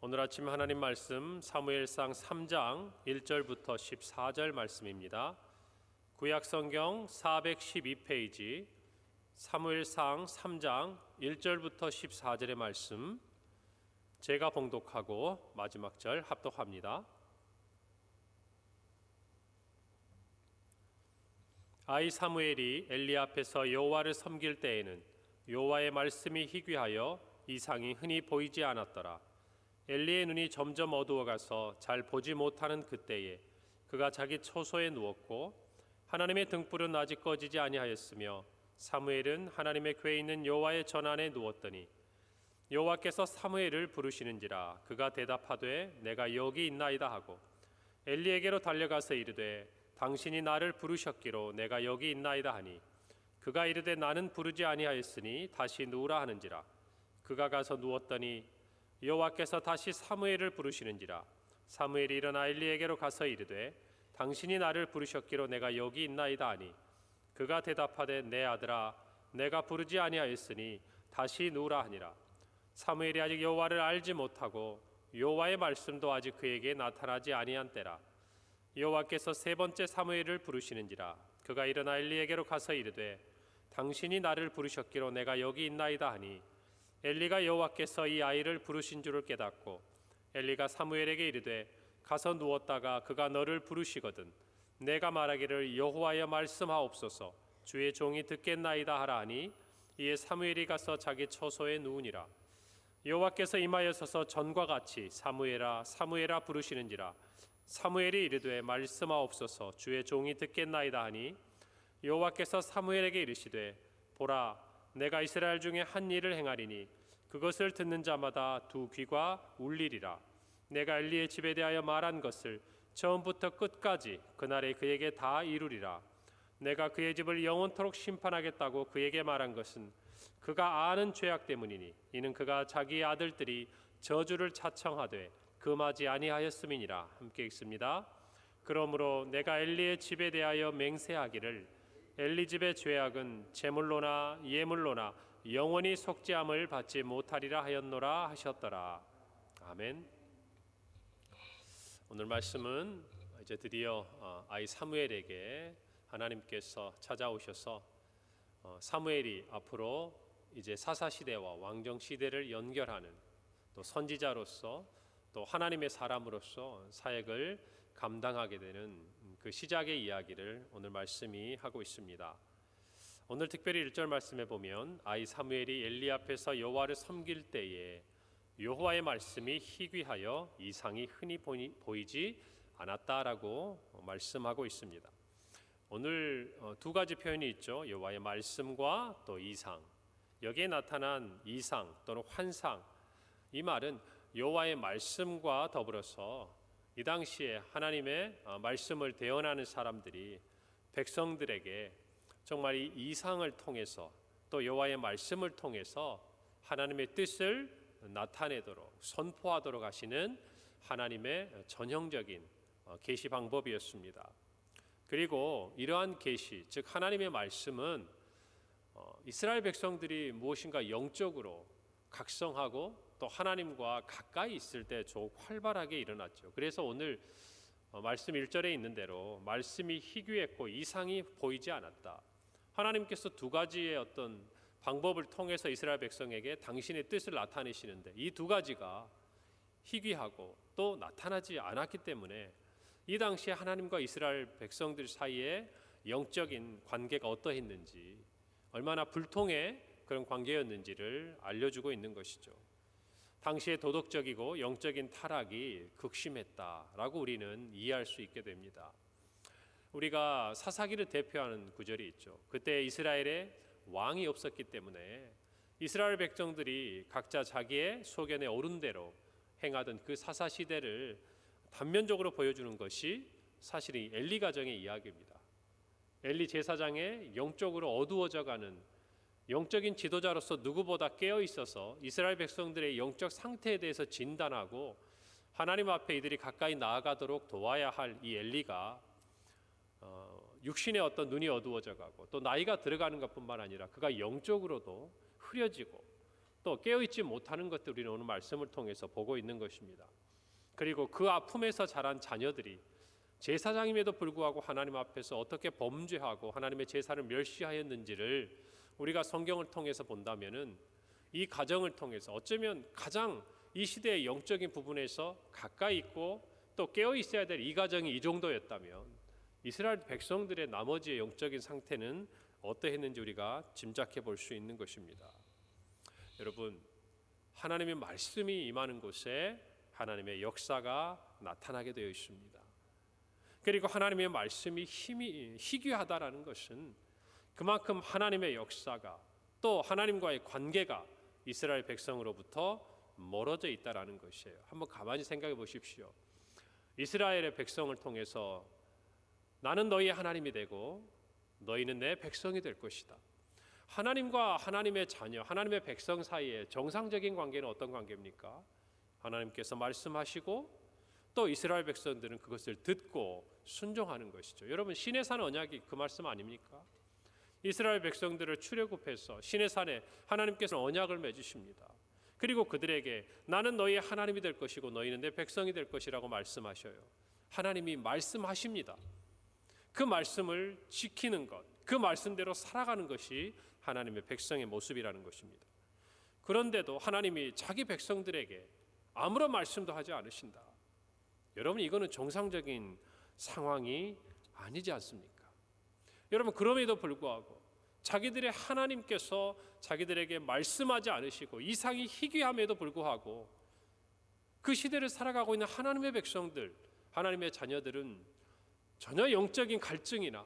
오늘 아침 하나님 말씀 사무엘상 3장 1절부터 14절 말씀입니다. 구약성경 412페이지 사무엘상 3장 1절부터 14절의 말씀, 제가 봉독하고 마지막 절 합독합니다. 아이 사무엘이 엘리 앞에서 여호와를 섬길 때에는 여호와의 말씀이 희귀하여 이상이 흔히 보이지 않았더라. 엘리의 눈이 점점 어두워가서 잘 보지 못하는 그때에 그가 자기 처소에 누웠고 하나님의 등불은 아직 꺼지지 아니하였으며 사무엘은 하나님의 궤에 있는 여호와의 전안에 누웠더니 여호와께서 사무엘을 부르시는지라. 그가 대답하되 내가 여기 있나이다 하고 엘리에게로 달려가서 이르되 당신이 나를 부르셨기로 내가 여기 있나이다 하니 그가 이르되 나는 부르지 아니하였으니 다시 누우라 하는지라. 그가 가서 누웠더니 여호와께서 다시 사무엘을 부르시는지라. 사무엘이 일어나 엘리에게로 가서 이르되 당신이 나를 부르셨기로 내가 여기 있나이다 하니 그가 대답하되 내 아들아 내가 부르지 아니하였으니 다시 누우라 하니라. 사무엘이 아직 여호와를 알지 못하고 여호와의 말씀도 아직 그에게 나타나지 아니한 때라. 여호와께서 세 번째 사무엘을 부르시는지라. 그가 일어나 엘리에게로 가서 이르되 당신이 나를 부르셨기로 내가 여기 있나이다 하니 엘리가 여호와께서 이 아이를 부르신 줄을 깨닫고 엘리가 사무엘에게 이르되 가서 누웠다가 그가 너를 부르시거든 내가 말하기를 여호와여 말씀하옵소서 주의 종이 듣겠나이다 하라 하니 이에 사무엘이 가서 자기 처소에 누우니라. 여호와께서 임하여서서 전과 같이 사무엘아 사무엘아 부르시는지라. 사무엘이 이르되 말씀하옵소서 주의 종이 듣겠나이다 하니 여호와께서 사무엘에게 이르시되 보라 내가 이스라엘 중에 한 일을 행하리니 그것을 듣는 자마다 두 귀가 울리리라. 내가 엘리의 집에 대하여 말한 것을 처음부터 끝까지 그날에 그에게 다 이루리라. 내가 그의 집을 영원토록 심판하겠다고 그에게 말한 것은 그가 아는 죄악 때문이니 이는 그가 자기의 아들들이 저주를 자청하되 금하지 아니하였음이니라. 함께 읽습니다. 그러므로 내가 엘리의 집에 대하여 맹세하기를 엘리 집의 죄악은 제물로나 예물로나 영원히 속죄함을 받지 못하리라 하였노라 하셨더라. 아멘. 오늘 말씀은 이제 드디어 아이 사무엘에게 하나님께서 찾아오셔서 사무엘이 앞으로 이제 사사 시대와 왕정 시대를 연결하는 또 선지자로서 또 하나님의 사람으로서 사역을 감당하게 되는 그 시작의 이야기를 오늘 말씀이 하고 있습니다. 오늘 특별히 1절 말씀에 보면 아이 사무엘이 엘리 앞에서 여호와를 섬길 때에 여호와의 말씀이 희귀하여 이상이 흔히 보이지 않았다라고 말씀하고 있습니다. 오늘 두 가지 표현이 있죠. 여호와의 말씀과 또 이상. 여기에 나타난 이상 또는 환상, 이 말은 여호와의 말씀과 더불어서 이 당시에 하나님의 말씀을 대언하는 사람들이 백성들에게 정말 이 이상을 통해서 또 여호와의 말씀을 통해서 하나님의 뜻을 나타내도록 선포하도록 하시는 하나님의 전형적인 계시 방법이었습니다. 그리고 이러한 계시, 즉 하나님의 말씀은 이스라엘 백성들이 무엇인가 영적으로 각성하고 또 하나님과 가까이 있을 때 더욱 활발하게 일어났죠. 그래서 오늘 말씀 1절에 있는 대로 말씀이 희귀했고 이상이 보이지 않았다. 하나님께서 두 가지의 어떤 방법을 통해서 이스라엘 백성에게 당신의 뜻을 나타내시는데 이 두 가지가 희귀하고 또 나타나지 않았기 때문에 이 당시에 하나님과 이스라엘 백성들 사이에 영적인 관계가 어떠했는지, 얼마나 불통의 그런 관계였는지를 알려주고 있는 것이죠. 당시의 도덕적이고 영적인 타락이 극심했다라고 우리는 이해할 수 있게 됩니다. 우리가 사사기를 대표하는 구절이 있죠. 그때 이스라엘에 왕이 없었기 때문에 이스라엘 백성들이 각자 자기의 소견에 오른 대로 행하던 그 사사 시대를 단면적으로 보여주는 것이 사실 이 엘리 가정의 이야기입니다. 엘리 제사장의 영적으로 어두워져가는 영적인 지도자로서 누구보다 깨어 있어서 이스라엘 백성들의 영적 상태에 대해서 진단하고 하나님 앞에 이들이 가까이 나아가도록 도와야 할 이 엘리가 육신의 어떤 눈이 어두워져 가고 또 나이가 들어가는 것뿐만 아니라 그가 영적으로도 흐려지고 또 깨어있지 못하는 것들 우리는 오늘 말씀을 통해서 보고 있는 것입니다. 그리고 그 아픔에서 자란 자녀들이 제사장임에도 불구하고 하나님 앞에서 어떻게 범죄하고 하나님의 제사를 멸시하였는지를 우리가 성경을 통해서 본다면은 이 가정을 통해서 어쩌면 가장 이 시대의 영적인 부분에서 가까이 있고 또 깨어 있어야 될 이 가정이 이 정도였다면 이스라엘 백성들의 나머지의 영적인 상태는 어떠했는지 우리가 짐작해 볼 수 있는 것입니다. 여러분, 하나님의 말씀이 임하는 곳에 하나님의 역사가 나타나게 되어 있습니다. 그리고 하나님의 말씀이 희귀하다라는 것은 그만큼 하나님의 역사가 또 하나님과의 관계가 이스라엘 백성으로부터 멀어져 있다라는 것이에요. 한번 가만히 생각해 보십시오. 이스라엘의 백성을 통해서 나는 너희의 하나님이 되고 너희는 내 백성이 될 것이다. 하나님과 하나님의 자녀, 하나님의 백성 사이의 정상적인 관계는 어떤 관계입니까? 하나님께서 말씀하시고 또 이스라엘 백성들은 그것을 듣고 순종하는 것이죠. 여러분, 시내산 언약이 그 말씀 아닙니까? 이스라엘 백성들을 출애굽해서 시내산에 하나님께서 언약을 맺으십니다. 그리고 그들에게 나는 너희의 하나님이 될 것이고 너희는 내 백성이 될 것이라고 말씀하셔요. 하나님이 말씀하십니다. 그 말씀을 지키는 것, 그 말씀대로 살아가는 것이 하나님의 백성의 모습이라는 것입니다. 그런데도 하나님이 자기 백성들에게 아무런 말씀도 하지 않으신다. 여러분, 이거는 정상적인 상황이 아니지 않습니까? 여러분, 그럼에도 불구하고 자기들의 하나님께서 자기들에게 말씀하지 않으시고 이상이 희귀함에도 불구하고 그 시대를 살아가고 있는 하나님의 백성들, 하나님의 자녀들은 전혀 영적인 갈증이나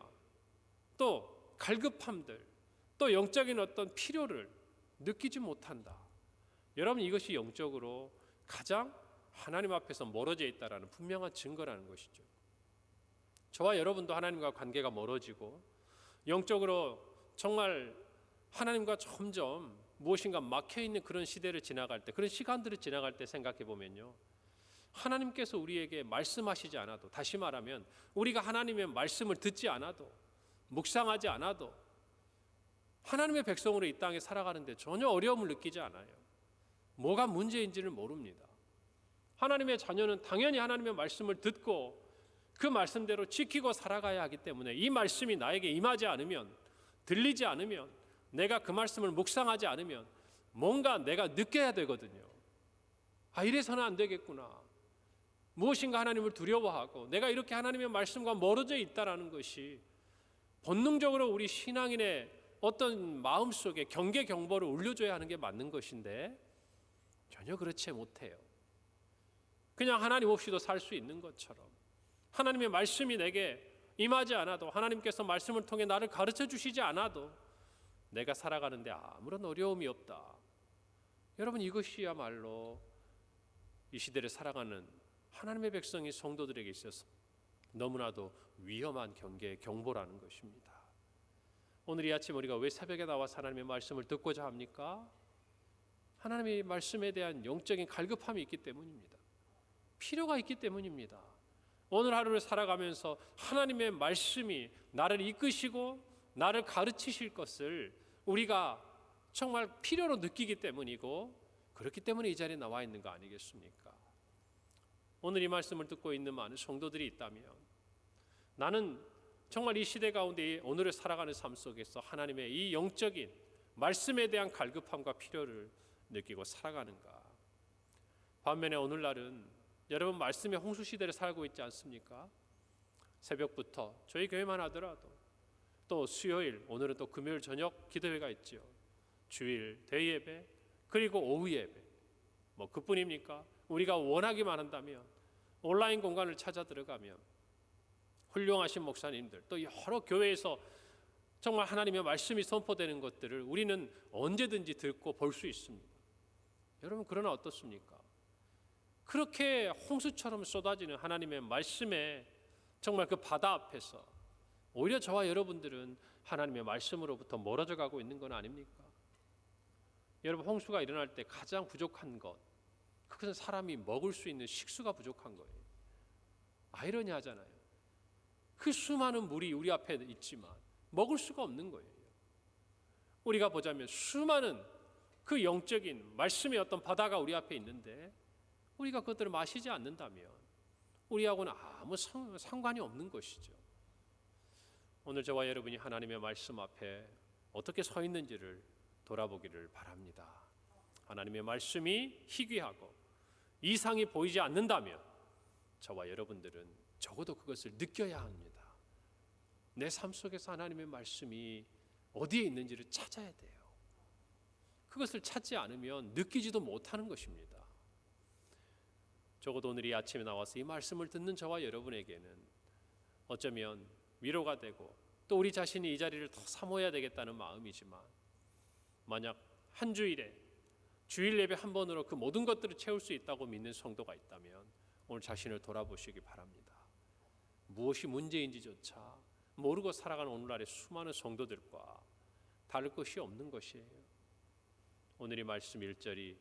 또 갈급함들, 또 영적인 어떤 필요를 느끼지 못한다. 여러분, 이것이 영적으로 가장 하나님 앞에서 멀어져 있다라는 분명한 증거라는 것이죠. 저와 여러분도 하나님과 관계가 멀어지고 영적으로 정말 하나님과 점점 무엇인가 막혀있는 그런 시대를 지나갈 때, 그런 시간들을 지나갈 때 생각해 보면요, 하나님께서 우리에게 말씀하시지 않아도, 다시 말하면 우리가 하나님의 말씀을 듣지 않아도, 묵상하지 않아도 하나님의 백성으로 이 땅에 살아가는데 전혀 어려움을 느끼지 않아요. 뭐가 문제인지를 모릅니다. 하나님의 자녀는 당연히 하나님의 말씀을 듣고 그 말씀대로 지키고 살아가야 하기 때문에 이 말씀이 나에게 임하지 않으면, 들리지 않으면, 내가 그 말씀을 묵상하지 않으면 뭔가 내가 느껴야 되거든요. 아, 이래서는 안 되겠구나. 무엇인가 하나님을 두려워하고 내가 이렇게 하나님의 말씀과 멀어져 있다라는 것이 본능적으로 우리 신앙인의 어떤 마음속에 경계 경보를 울려줘야 하는 게 맞는 것인데 전혀 그렇지 못해요. 그냥 하나님 없이도 살 수 있는 것처럼, 하나님의 말씀이 내게 임하지 않아도, 하나님께서 말씀을 통해 나를 가르쳐 주시지 않아도 내가 살아가는데 아무런 어려움이 없다. 여러분, 이것이야말로 이 시대를 살아가는 하나님의 백성이 성도들에게 있어서 너무나도 위험한 경보라는 것입니다. 오늘 이 아침 우리가 왜 새벽에 나와서 하나님의 말씀을 듣고자 합니까? 하나님의 말씀에 대한 영적인 갈급함이 있기 때문입니다. 필요가 있기 때문입니다. 오늘 하루를 살아가면서 하나님의 말씀이 나를 이끄시고 나를 가르치실 것을 우리가 정말 필요로 느끼기 때문이고, 그렇기 때문에 이 자리에 나와 있는 거 아니겠습니까? 오늘 이 말씀을 듣고 있는 많은 성도들이 있다면 나는 정말 이 시대 가운데 오늘을 살아가는 삶 속에서 하나님의 이 영적인 말씀에 대한 갈급함과 필요를 느끼고 살아가는가? 반면에 오늘날은 여러분, 말씀의 홍수 시대를 살고 있지 않습니까? 새벽부터 저희 교회만 하더라도 또 수요일, 오늘은 또 금요일 저녁 기도회가 있죠. 주일 대예배, 그리고 오후 예배, 뭐 그뿐입니까? 우리가 원하기만 한다면 온라인 공간을 찾아 들어가면 훌륭하신 목사님들, 또 여러 교회에서 정말 하나님의 말씀이 선포되는 것들을 우리는 언제든지 듣고 볼 수 있습니다. 여러분, 그러나 어떻습니까? 그렇게 홍수처럼 쏟아지는 하나님의 말씀에 정말 그 바다 앞에서 오히려 저와 여러분들은 하나님의 말씀으로부터 멀어져 가고 있는 건 아닙니까? 여러분, 홍수가 일어날 때 가장 부족한 것, 그것은 사람이 먹을 수 있는 식수가 부족한 거예요. 아이러니하잖아요. 그 수많은 물이 우리 앞에 있지만 먹을 수가 없는 거예요. 우리가 보자면 수많은 그 영적인 말씀의 어떤 바다가 우리 앞에 있는데 우리가 그것들을 마시지 않는다면 우리하고는 아무 상관이 없는 것이죠. 오늘 저와 여러분이 하나님의 말씀 앞에 어떻게 서 있는지를 돌아보기를 바랍니다. 하나님의 말씀이 희귀하고 이상이 보이지 않는다면 저와 여러분들은 적어도 그것을 느껴야 합니다. 내 삶 속에서 하나님의 말씀이 어디에 있는지를 찾아야 돼요. 그것을 찾지 않으면 느끼지도 못하는 것입니다. 적어도 오늘 이 아침에 나와서 이 말씀을 듣는 저와 여러분에게는 어쩌면 위로가 되고 또 우리 자신이 이 자리를 더 사모해야 되겠다는 마음이지만, 만약 한 주일에 주일 예배 한 번으로 그 모든 것들을 채울 수 있다고 믿는 성도가 있다면 오늘 자신을 돌아보시기 바랍니다. 무엇이 문제인지조차 모르고 살아가는 오늘날의 수많은 성도들과 다를 것이 없는 것이에요. 오늘 이 말씀 1절이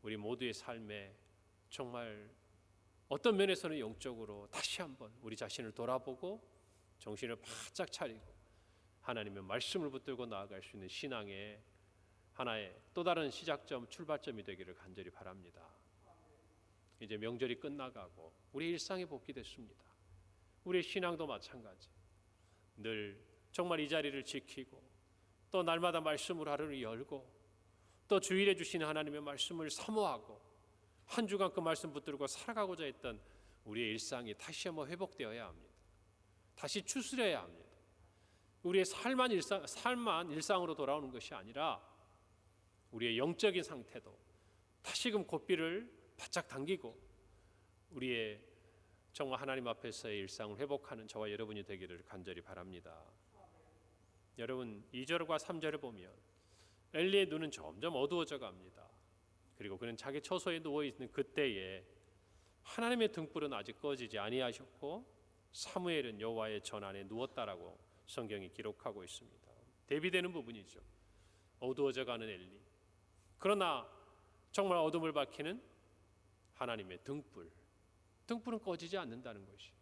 우리 모두의 삶에 정말 어떤 면에서는 영적으로 다시 한번 우리 자신을 돌아보고 정신을 바짝 차리고 하나님의 말씀을 붙들고 나아갈 수 있는 신앙의 하나의 또 다른 시작점, 출발점이 되기를 간절히 바랍니다. 이제 명절이 끝나가고 우리 일상에 복귀됐습니다. 우리의 신앙도 마찬가지. 늘 정말 이 자리를 지키고 또 날마다 말씀으로 하루를 열고 또 주일에 주시는 하나님의 말씀을 사모하고 한 주간 그 말씀 붙들고 살아가고자 했던 우리의 일상이 다시 한번 회복되어야 합니다. 다시 추스려야 합니다. 우리의 삶만 일상으로 돌아오는 것이 아니라 우리의 영적인 상태도 다시금 고삐를 바짝 당기고 우리의 정말 하나님 앞에서의 일상을 회복하는 저와 여러분이 되기를 간절히 바랍니다. 여러분 2절과 3절을 보면 엘리의 눈은 점점 어두워져 갑니다. 그리고 그는 자기 처소에 누워있는 그때에 하나님의 등불은 아직 꺼지지 아니하셨고 사무엘은 여호와의 전 안에 누웠다라고 성경이 기록하고 있습니다. 대비되는 부분이죠. 어두워져가는 엘리. 그러나 정말 어둠을 밝히는 하나님의 등불. 등불은 꺼지지 않는다는 것이.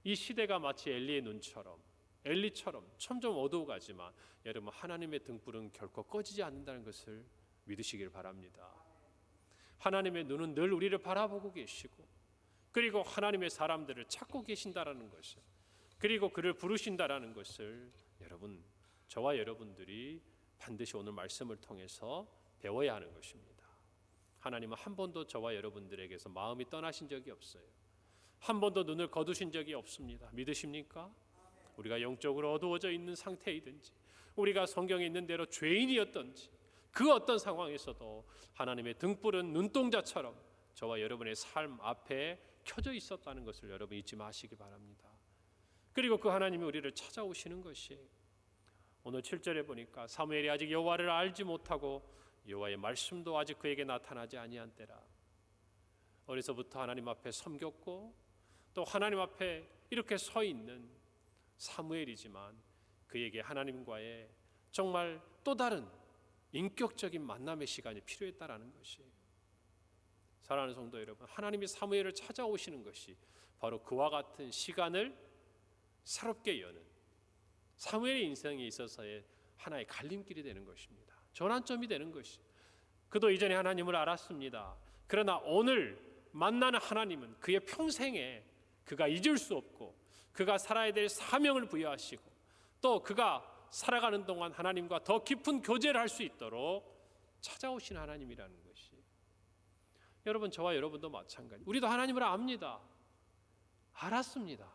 이 시대가 마치 엘리의 눈처럼 엘리처럼 점점 어두워가지만 여러분 하나님의 등불은 결코 꺼지지 않는다는 것을 믿으시길 바랍니다. 하나님의 눈은 늘 우리를 바라보고 계시고 그리고 하나님의 사람들을 찾고 계신다라는 것을 그리고 그를 부르신다라는 것을 여러분 저와 여러분들이 반드시 오늘 말씀을 통해서 배워야 하는 것입니다. 하나님은 한 번도 저와 여러분들에게서 마음이 떠나신 적이 없어요. 한 번도 눈을 거두신 적이 없습니다. 믿으십니까? 우리가 영적으로 어두워져 있는 상태이든지 우리가 성경에 있는 대로 죄인이었던지 그 어떤 상황에서도 하나님의 등불은 눈동자처럼 저와 여러분의 삶 앞에 켜져 있었다는 것을 여러분 잊지 마시기 바랍니다. 그리고 그 하나님이 우리를 찾아오시는 것이 오늘 7절에 보니까 사무엘이 아직 여호와를 알지 못하고 여호와의 말씀도 아직 그에게 나타나지 아니한 때라. 어려서부터 하나님 앞에 섬겼고 또 하나님 앞에 이렇게 서 있는 사무엘이지만 그에게 하나님과의 정말 또 다른 인격적인 만남의 시간이 필요했다라는 것이에요. 사랑하는 성도 여러분, 하나님이 사무엘을 찾아오시는 것이 바로 그와 같은 시간을 새롭게 여는 사무엘의 인생에 있어서의 하나의 갈림길이 되는 것입니다. 전환점이 되는 것이. 그도 이전에 하나님을 알았습니다. 그러나 오늘 만나는 하나님은 그의 평생에 그가 잊을 수 없고 그가 살아야 될 사명을 부여하시고 또 그가 살아가는 동안 하나님과 더 깊은 교제를 할 수 있도록 찾아오신 하나님이라는 것이. 여러분 저와 여러분도 마찬가지. 우리도 하나님을 압니다. 알았습니다.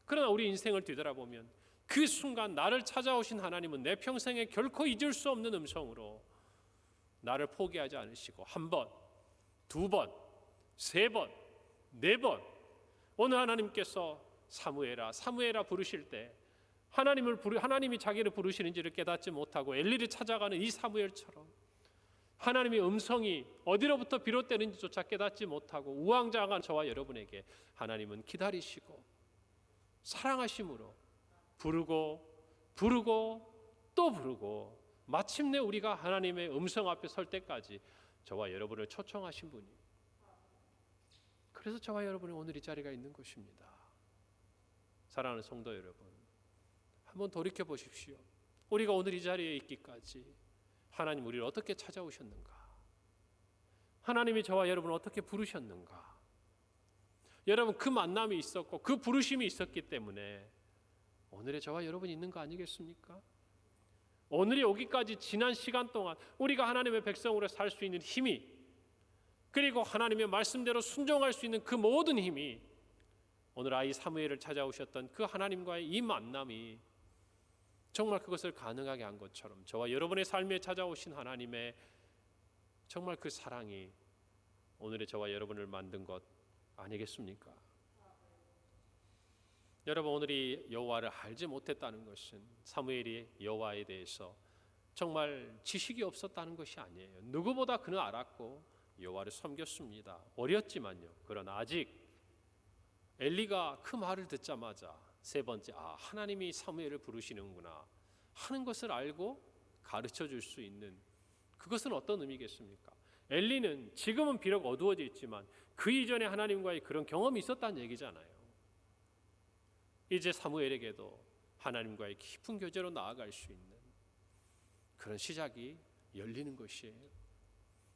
그러나 우리 인생을 뒤돌아보면 그 순간 나를 찾아오신 하나님은 내 평생에 결코 잊을 수 없는 음성으로 나를 포기하지 않으시고 한 번, 두 번, 세 번, 네 번 오늘 하나님께서 사무엘아 사무엘아 부르실 때 하나님이 자기를 부르시는지를 깨닫지 못하고 엘리를 찾아가는 이 사무엘처럼 하나님의 음성이 어디로부터 비롯되는지조차 깨닫지 못하고 우왕좌왕한 저와 여러분에게 하나님은 기다리시고 사랑하심으로 부르고 또 부르고 마침내 우리가 하나님의 음성 앞에 설 때까지 저와 여러분을 초청하신 분이. 그래서 저와 여러분이 오늘 이 자리가 있는 것입니다. 사랑하는 성도 여러분, 한번 돌이켜 보십시오. 우리가 오늘 이 자리에 있기까지 하나님 우리를 어떻게 찾아오셨는가? 하나님이 저와 여러분을 어떻게 부르셨는가? 여러분 그 만남이 있었고 그 부르심이 있었기 때문에 오늘의 저와 여러분이 있는 거 아니겠습니까? 오늘이 오기까지 지난 시간 동안 우리가 하나님의 백성으로 살 수 있는 힘이, 그리고 하나님의 말씀대로 순종할 수 있는 그 모든 힘이 오늘 아이 사무엘을 찾아오셨던 그 하나님과의 이 만남이 정말 그것을 가능하게 한 것처럼 저와 여러분의 삶에 찾아오신 하나님의 정말 그 사랑이 오늘의 저와 여러분을 만든 것 아니겠습니까? 여러분, 오늘이 여호와를 알지 못했다는 것은 사무엘이 여호와에 대해서 정말 지식이 없었다는 것이 아니에요. 누구보다 그는 알았고 여호와를 섬겼습니다. 어렸지만요. 그러나 아직 엘리가 그 말을 듣자마자 세 번째, 하나님이 사무엘을 부르시는구나 하는 것을 알고 가르쳐 줄 수 있는, 그것은 어떤 의미겠습니까? 엘리는 지금은 비록 어두워져 있지만 그 이전에 하나님과의 그런 경험이 있었다는 얘기잖아요. 이제 사무엘에게도 하나님과의 깊은 교제로 나아갈 수 있는 그런 시작이 열리는 것이에요.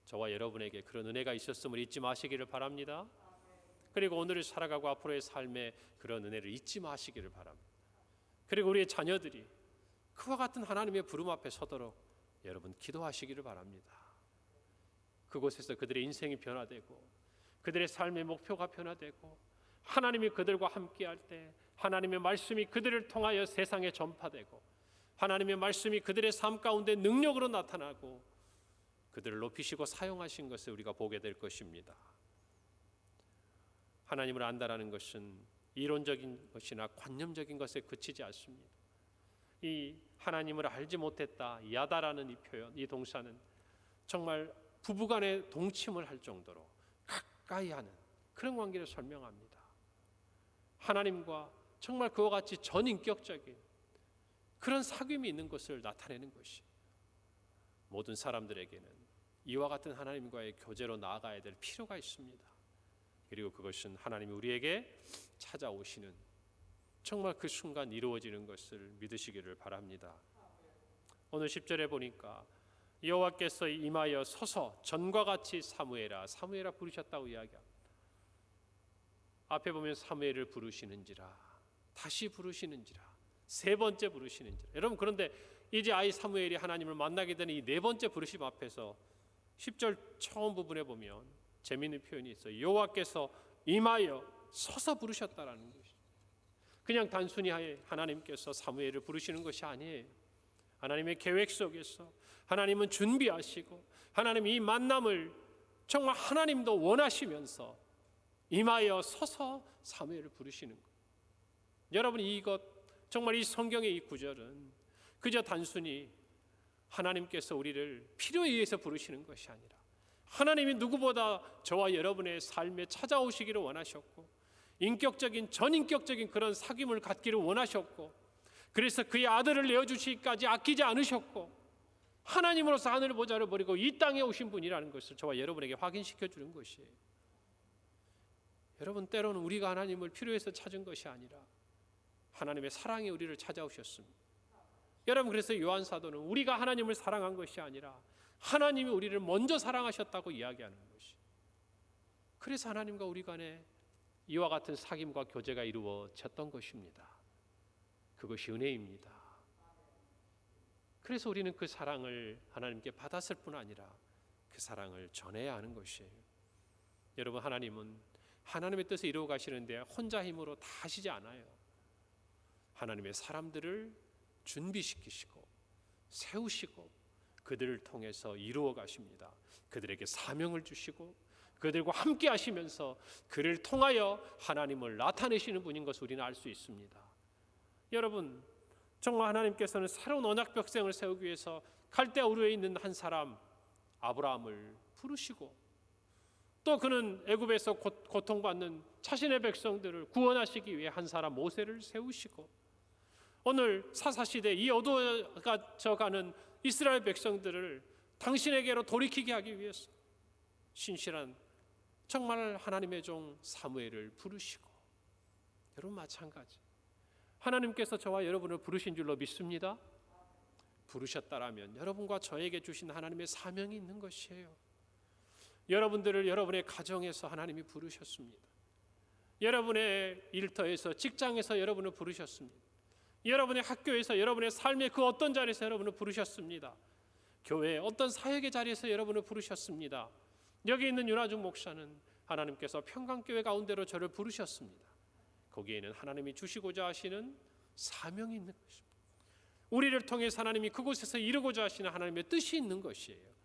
저와 여러분에게 그런 은혜가 있었음을 잊지 마시기를 바랍니다. 그리고 오늘을 살아가고 앞으로의 삶에 그런 은혜를 잊지 마시기를 바랍니다. 그리고 우리의 자녀들이 그와 같은 하나님의 부름 앞에 서도록 여러분 기도하시기를 바랍니다. 그곳에서 그들의 인생이 변화되고 그들의 삶의 목표가 변화되고 하나님이 그들과 함께할 때 하나님의 말씀이 그들을 통하여 세상에 전파되고 하나님의 말씀이 그들의 삶 가운데 능력으로 나타나고 그들을 높이시고 사용하신 것을 우리가 보게 될 것입니다. 하나님을 안다라는 것은 이론적인 것이나 관념적인 것에 그치지 않습니다. 이 하나님을 알지 못했다, 야다라는 이 표현, 이 동사는 정말 부부간의 동침을 할 정도로 가까이 하는 그런 관계를 설명합니다. 하나님과 정말 그와 같이 전인격적인 그런 사귐이 있는 것을 나타내는 것이, 모든 사람들에게는 이와 같은 하나님과의 교제로 나아가야 될 필요가 있습니다. 그리고 그것은 하나님이 우리에게 찾아오시는 정말 그 순간 이루어지는 것을 믿으시기를 바랍니다. 오늘 10절에 보니까 여호와께서 임하여 서서 전과 같이 사무엘아 부르셨다고 이야기합니다. 앞에 보면 사무엘을 부르시는지라, 다시 부르시는지라, 세 번째 부르시는지라. 여러분, 그런데 이제 아이 사무엘이 하나님을 만나게 되는 이 네 번째 부르심 앞에서 10절 처음 부분에 보면 재미있는 표현이 있어요. 여호와께서 임하여 서서 부르셨다라는 것이, 그냥 단순히 하나님께서 사무엘을 부르시는 것이 아니에요. 하나님의 계획 속에서 하나님은 준비하시고 하나님 이 만남을 정말 하나님도 원하시면서 임하여 서서 사무엘을 부르시는 거예요. 여러분, 이것 정말 이 성경의 이 구절은 그저 단순히 하나님께서 우리를 필요에 의해서 부르시는 것이 아니라 하나님이 누구보다 저와 여러분의 삶에 찾아오시기를 원하셨고 인격적인 전인격적인 그런 사귐을 갖기를 원하셨고, 그래서 그의 아들을 내어주시기까지 아끼지 않으셨고 하나님으로서 하늘 보좌를 버리고 이 땅에 오신 분이라는 것을 저와 여러분에게 확인시켜 주는 것이에요. 여러분, 때로는 우리가 하나님을 필요해서 찾은 것이 아니라 하나님의 사랑이 우리를 찾아오셨습니다. 여러분, 그래서 요한 사도는 우리가 하나님을 사랑한 것이 아니라 하나님이 우리를 먼저 사랑하셨다고 이야기하는 것이, 그래서 하나님과 우리 간에 이와 같은 사귐과 교제가 이루어졌던 것입니다. 그것이 은혜입니다. 그래서 우리는 그 사랑을 하나님께 받았을 뿐 아니라 그 사랑을 전해야 하는 것이에요. 여러분, 하나님은 하나님의 뜻을 이루어 가시는데 혼자 힘으로 다 하시지 않아요. 하나님의 사람들을 준비시키시고 세우시고 그들을 통해서 이루어 가십니다. 그들에게 사명을 주시고 그들과 함께 하시면서 그를 통하여 하나님을 나타내시는 분인 것을 우리는 알 수 있습니다. 여러분, 정말 하나님께서는 새로운 언약 백성을 세우기 위해서 갈대아 우르에 있는 한 사람 아브라함을 부르시고, 또 그는 애굽에서 고통받는 자신의 백성들을 구원하시기 위해 한 사람 모세를 세우시고, 오늘 사사시대 이 어두워져가는 이스라엘 백성들을 당신에게로 돌이키게 하기 위해서 신실한 정말 하나님의 종 사무엘을 부르시고, 여러분 마찬가지 하나님께서 저와 여러분을 부르신 줄로 믿습니다. 부르셨다라면 여러분과 저에게 주신 하나님의 사명이 있는 것이에요. 여러분들을 여러분의 가정에서 하나님이 부르셨습니다. 여러분의 일터에서, 직장에서 여러분을 부르셨습니다. 여러분의 학교에서, 여러분의 삶의 그 어떤 자리에서 여러분을 부르셨습니다. 교회의 어떤 사역의 자리에서 여러분을 부르셨습니다. 여기 있는 윤아중 목사는 하나님께서 평강교회 가운데로 저를 부르셨습니다. 거기에는 하나님이 주시고자 하시는 사명이 있는 것입니다. 우리를 통해서 하나님이 그곳에서 이루고자 하시는 하나님의 뜻이 있는 것이에요.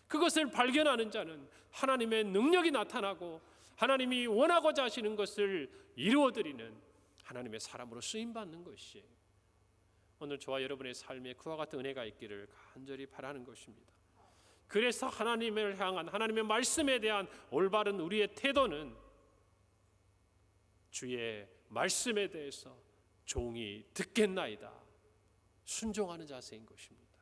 그것을 발견하는 자는 하나님의 능력이 나타나고 하나님이 원하고자 하시는 것을 이루어드리는 하나님의 사람으로 쓰임받는 것이에요. 오늘 저와 여러분의 삶에 그와 같은 은혜가 있기를 간절히 바라는 것입니다. 그래서 하나님을 향한 하나님의 말씀에 대한 올바른 우리의 태도는 주의 말씀에 대해서 종이 듣겠나이다 순종하는 자세인 것입니다.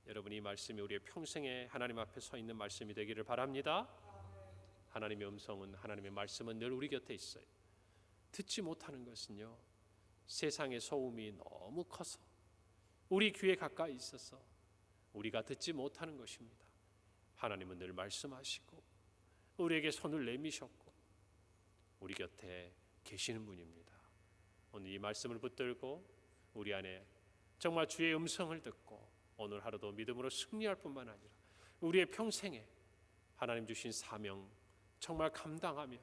여러분, 이 말씀이 우리의 평생에 하나님 앞에 서 있는 말씀이 되기를 바랍니다. 하나님의 음성은, 하나님의 말씀은 늘 우리 곁에 있어요. 듣지 못하는 것은요, 세상의 소음이 너무 커서 우리 귀에 가까이 있어서 우리가 듣지 못하는 것입니다. 하나님은 늘 말씀하시고 우리에게 손을 내미셨고 우리 곁에 계시는 분입니다. 오늘 이 말씀을 붙들고 우리 안에 정말 주의 음성을 듣고 오늘 하루도 믿음으로 승리할 뿐만 아니라 우리의 평생에 하나님 주신 사명 정말 감당하며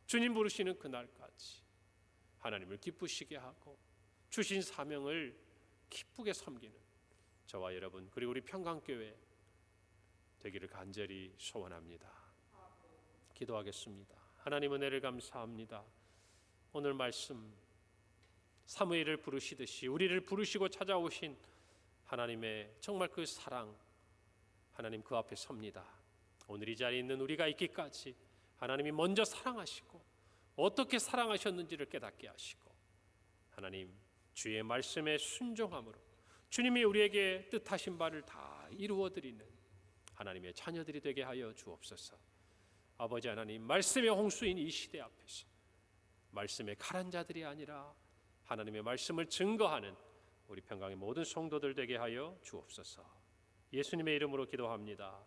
주님 부르시는 그날까지 하나님을 기쁘시게 하고 주신 사명을 기쁘게 섬기는 저와 여러분, 그리고 우리 평강교회 되기를 간절히 소원합니다. 기도하겠습니다. 하나님, 은혜를 감사합니다. 오늘 말씀 사무엘을 부르시듯이 우리를 부르시고 찾아오신 하나님의 정말 그 사랑, 하나님 그 앞에 섭니다. 오늘 이 자리에 있는 우리가 있기까지 하나님이 먼저 사랑하시고 어떻게 사랑하셨는지를 깨닫게 하시고 하나님 주의 말씀에 순종함으로 주님이 우리에게 뜻하신 바를 다 이루어드리는 하나님의 자녀들이 되게 하여 주옵소서. 아버지 하나님, 말씀의 홍수인 이 시대 앞에서 말씀의 가란 자들이 아니라 하나님의 말씀을 증거하는 우리 평강의 모든 성도들 되게 하여 주옵소서. 예수님의 이름으로 기도합니다.